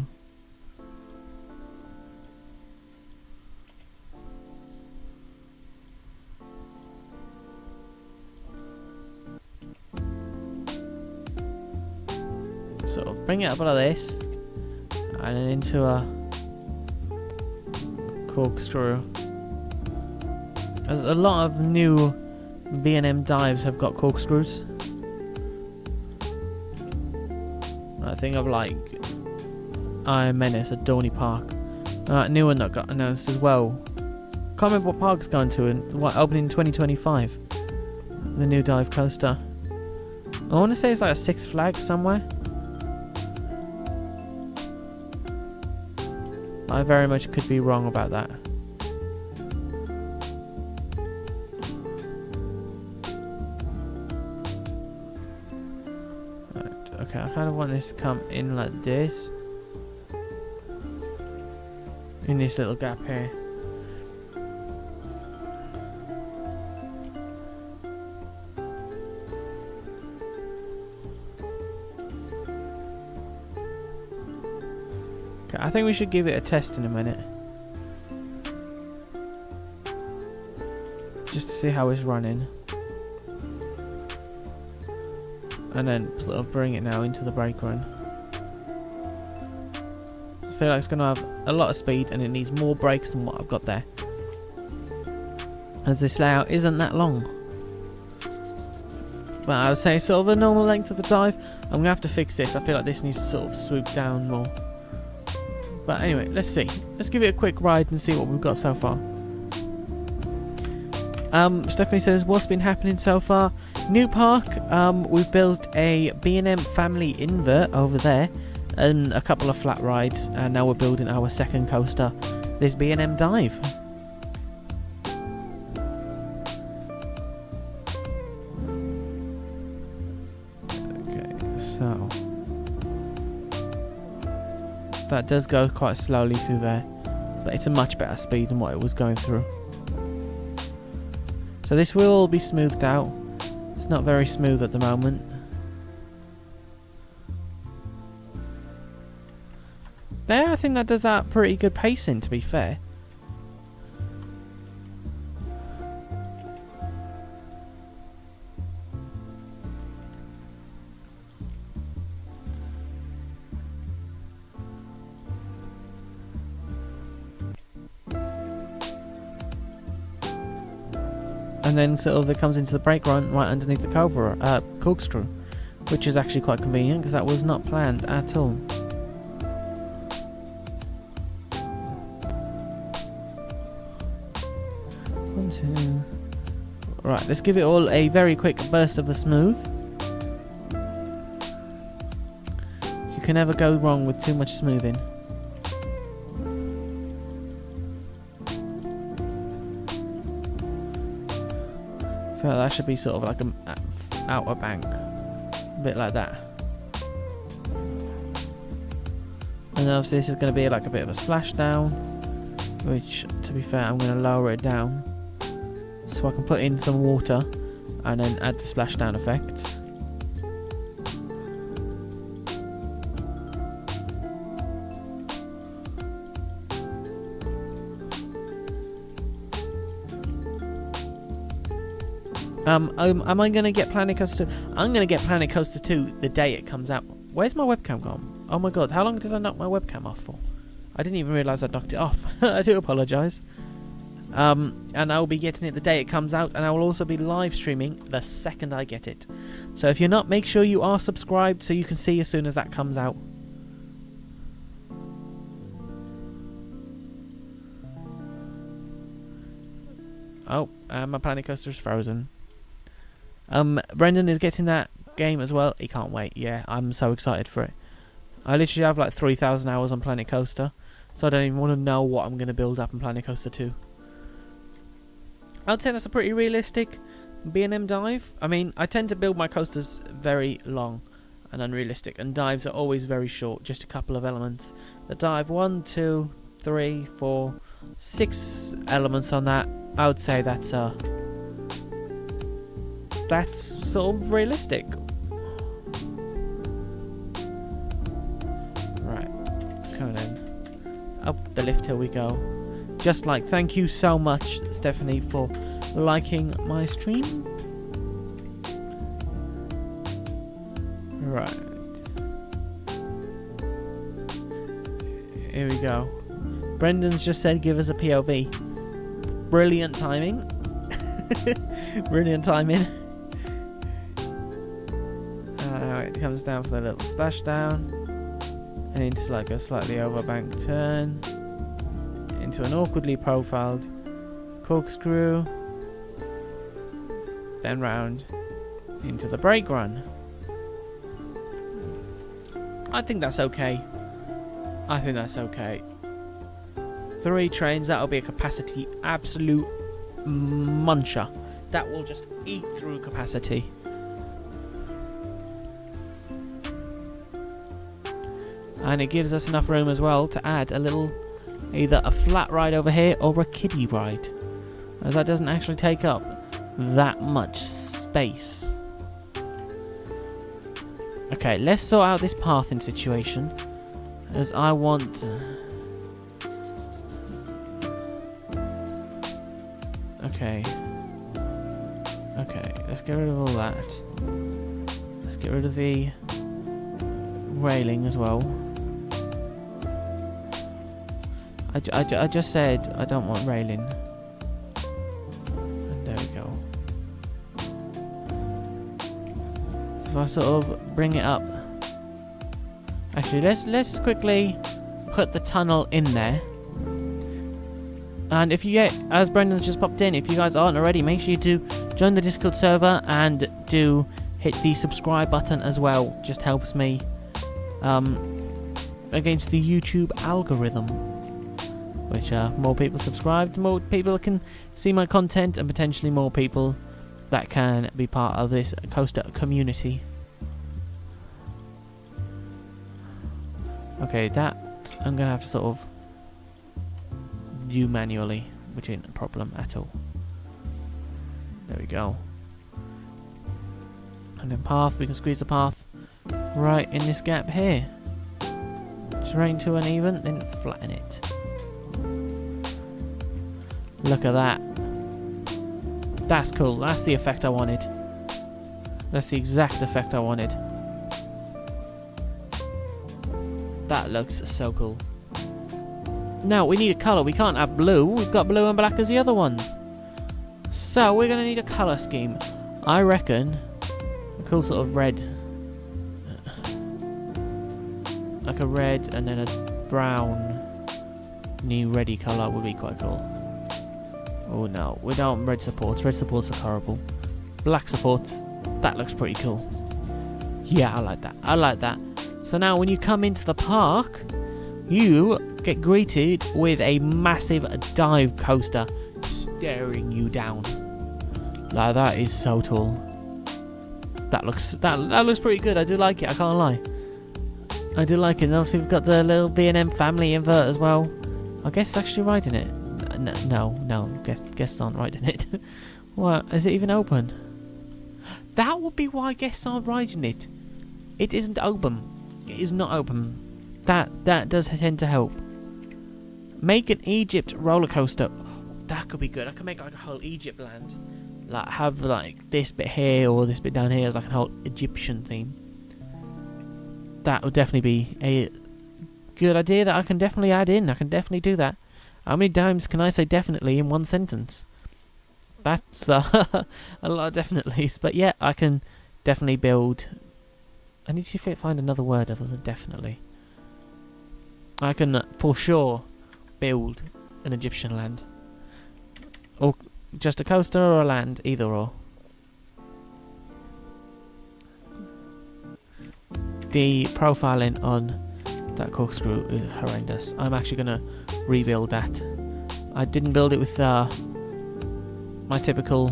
Sort of bring it up like this, and then into a corkscrew. There's a lot of new B&M dives have got corkscrews. I think of like Iron Menace at Dorney Park. New one that got announced as well. Can't remember what park it's going to, and what opening in 2025. The new dive coaster. I want to say it's like a Six Flags somewhere. I very much could be wrong about that. Okay, I kind of want this to come in like this. In this little gap here. Okay, I think we should give it a test in a minute. Just to see how it's running. And then sort of bring it now into the brake run. I feel like it's going to have a lot of speed and it needs more brakes than what I've got there. As this layout isn't that long. But I would say sort of a normal length of a dive. I'm going to have to fix this. I feel like this needs to sort of swoop down more. But anyway, let's see. Let's give it a quick ride and see what we've got so far. Stephanie says, what's been happening so far? New park, we've built a B&M family invert over there and a couple of flat rides, and now we're building our second coaster, this B&M dive. Okay, so that does go quite slowly through there, but it's a much better speed than what it was going through. So this will all be smoothed out. It's not very smooth at the moment. There, I think that does that pretty good pacing, to be fair. And then sort of it comes into the brake run right underneath the corkscrew, which is actually quite convenient because that was not planned at all. One, two. Right, let's give it all a very quick burst of the smooth. You can never go wrong with too much smoothing. I feel like that should be sort of like an outer bank, a bit like that. And obviously this is going to be like a bit of a splashdown, which, to be fair, I'm going to lower it down so I can put in some water and then add the splashdown effect. Am I going to get Planet Coaster 2? I'm going to get Planet Coaster 2 the day it comes out. Where's my webcam gone? Oh my god, how long did I knock my webcam off for? I didn't even realise I knocked it off. I do apologise. And I will be getting it the day it comes out, and I will also be live streaming the second I get it. So if you're not, make sure you are subscribed so you can see as soon as that comes out. Oh, my Planet Coaster's frozen. Brendan is getting that game as well. He can't wait. Yeah, I'm so excited for it. I literally have like 3,000 hours on Planet Coaster, so I don't even want to know what I'm going to build up in Planet Coaster 2. I'd say that's a pretty realistic B&M dive. I mean, I tend to build my coasters very long and unrealistic, and dives are always very short, just a couple of elements. The dive, 1, 2, 3, 4, 6 elements on that. I would say that's sort of realistic. Right, coming in. Up the lift, here we go. Just like, thank you so much, Stephanie, for liking my stream. Right. Here we go. Brendan's just said give us a POV. Brilliant timing. Brilliant timing. It comes down for the little splashdown. And into like a slightly overbanked turn. Into an awkwardly profiled corkscrew. Then round into the brake run. I think that's okay. I think that's okay. 3 trains, that'll be a capacity absolute muncher. That will just eat through capacity. And it gives us enough room as well to add a little, either a flat ride over here or a kiddie ride, as that doesn't actually take up that much space. Okay, let's sort out this pathing situation, as I want... Okay. Okay, let's get rid of all that. Let's get rid of the railing as well. I just said I don't want railing. And there we go. If I sort of bring it up. Actually, let's quickly put the tunnel in there. And if you get, as Brendan's just popped in, if you guys aren't already, make sure you do join the Discord server and do hit the subscribe button as well. Just helps me against the YouTube algorithm. Which more people subscribe, more people can see my content, and potentially more people that can be part of this coaster community. Okay, that I'm gonna have to sort of do manually, which ain't a problem at all. There we go. And then path, we can squeeze the path right in this gap here. Terrain too uneven, then flatten it. Look at that. That's cool. That's the effect I wanted. That's the exact effect I wanted. That looks so cool. Now, we need a colour. We can't have blue. We've got blue and black as the other ones. So, we're going to need a colour scheme. I reckon a cool sort of red. Like a red and then a brown new reddy colour would be quite cool. Oh no, we don't red supports. Red supports are horrible. Black supports, that looks pretty cool. Yeah, I like that. I like that. So now when you come into the park, you get greeted with a massive dive coaster staring you down. Like, that is so tall. That looks pretty good. I do like it, I can't lie. I do like it. And obviously we've got the little B&M family invert as well. I guess actually riding it. No. Guests aren't riding it. What? Is it even open? That would be why guests aren't riding it. It isn't open. It is not open. That does tend to help. Make an Egypt roller coaster. That could be good. I could make like a whole Egypt land. Like have like this bit here or this bit down here as like a whole Egyptian theme. That would definitely be a good idea that I can definitely add in. I can definitely do that. How many times can I say definitely in one sentence? That's a lot of definitelys. But yeah, I can definitely build... I need to find another word other than definitely. I can for sure build an Egyptian land. Or just a coaster or a land? Either or. The profiling on that corkscrew is horrendous. I'm actually going to rebuild that. I didn't build it with my typical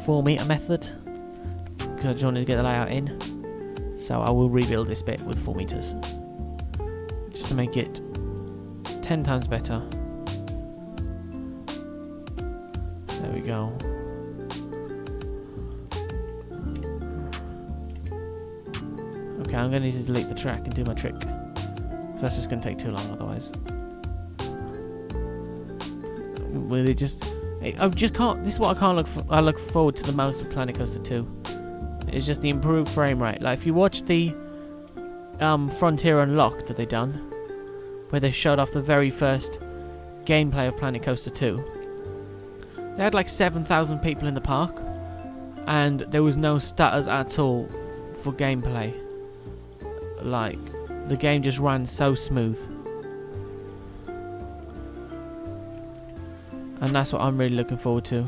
4-meter method because I just wanted to get the layout in. So I will rebuild this bit with 4 meters just to make it 10 times better. There we go. Okay, I'm going to need to delete the track and do my trick. So that's just going to take too long otherwise. Will it just... I just can't... This is what I can't I look forward to the most with Planet Coaster 2. It's just the improved frame rate. Like, if you watch the Frontier Unlocked that they done, where they showed off the very first gameplay of Planet Coaster 2, they had like 7,000 people in the park, and there was no stutters at all for gameplay. Like, the game just ran so smooth. And that's what I'm really looking forward to.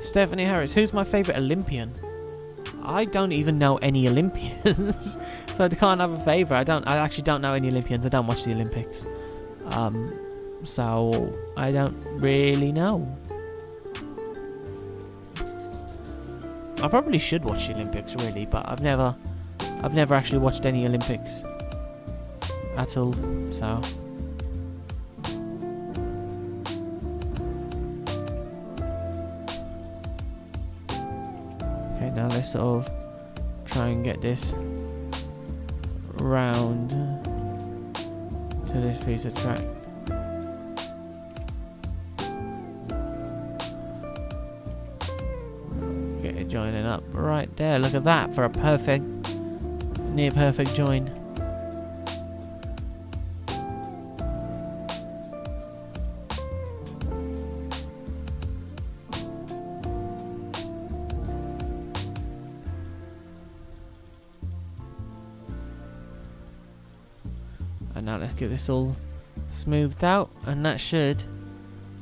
Stephanie Harris, who's my favourite Olympian? I don't even know any Olympians. So I can't have a favourite. I actually don't know any Olympians. I don't watch the Olympics. So I don't really know. I probably should watch the Olympics really, but I've never actually watched any Olympics at all, so okay, now let's sort of try and get this round to this piece of track. Get it joining up right there. Look at that for a perfect, near perfect join. And now let's get this all smoothed out, and that should,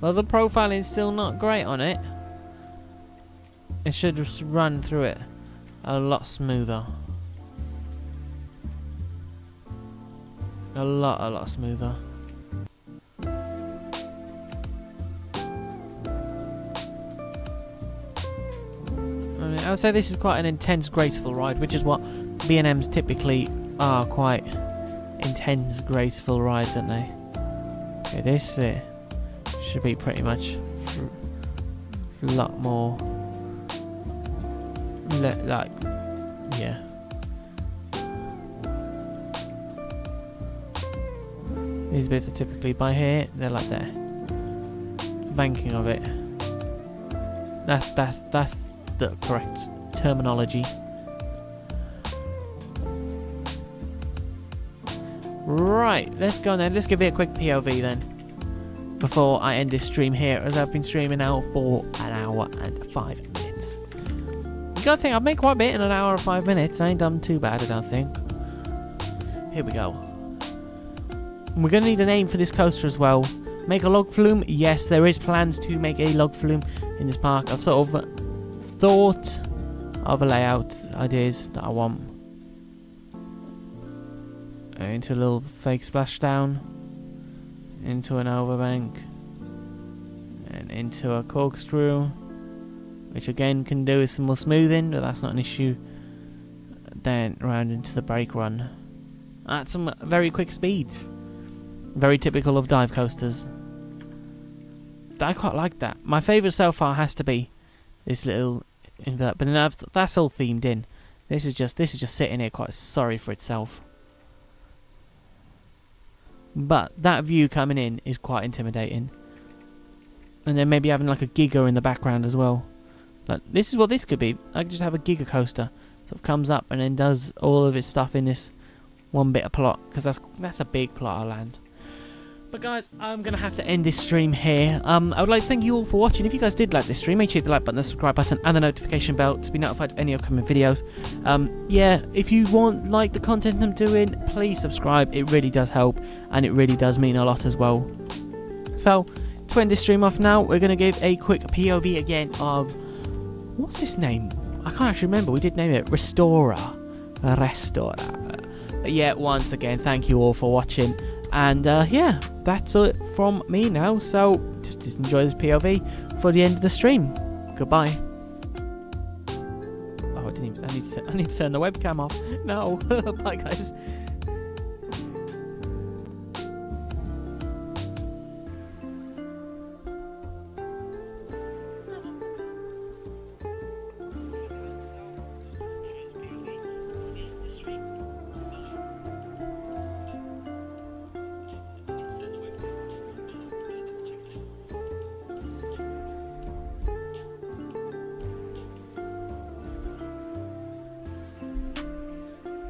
well, the profiling's still not great on it. It should just run through it a lot smoother. A lot smoother. I would say this is quite an intense, graceful ride, which is what B&Ms typically are, quite intense, graceful rides, aren't they? Okay, this should be pretty much a lot more... like, yeah. These bits are typically by here, they're like there. Banking of it. That's the correct terminology. Right, let's go then. Let's give it a quick POV then, before I end this stream here, as I've been streaming now for an hour and 5 minutes. You gotta think, I've made quite a bit in an hour and 5 minutes. I ain't done too bad, I don't think. Here we go. We're gonna need a name for this coaster as well. Make a log flume. Yes, there is plans to make a log flume in this park. I've sort of thought of a layout ideas that I want. Into a little fake splashdown, into an overbank, and into a corkscrew, which again can do with some more smoothing, but that's not an issue. Then round into the brake run at some very quick speeds, very typical of dive coasters. I quite like that. My favourite so far has to be this little invert, but then that's all themed in. This is just sitting here quite sorry for itself. But that view coming in is quite intimidating. And then maybe having like a Giga in the background as well. Like, this is what this could be. I could just have a Giga coaster. Sort of comes up and then does all of its stuff in this one bit of plot. Because that's a big plot of land. But guys, I'm going to have to end this stream here. I would like to thank you all for watching. If you guys did like this stream, make sure you hit the like button, the subscribe button, and the notification bell to be notified of any upcoming videos. Yeah, if you like the content I'm doing, please subscribe. It really does help, and it really does mean a lot as well. So, to end this stream off now, we're going to give a quick POV again of... What's his name? I can't actually remember. We did name it Restorer. But yeah, once again, thank you all for watching. And yeah, that's it from me now. So, just enjoy this POV for the end of the stream. Goodbye. Oh, I need to turn the webcam off. No. Bye, guys.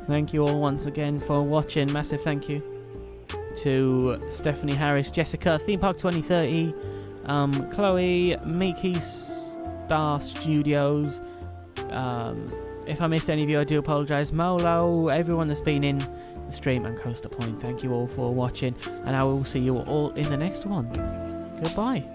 Thank you all once again for watching. Massive thank you to Stephanie Harris, Jessica, Theme Park 2030, Chloe, Miki Star Studios. If I missed any of you, I do apologise. Molo, everyone that's been in the stream, and Coaster Point. Thank you all for watching, and I will see you all in the next one. Goodbye.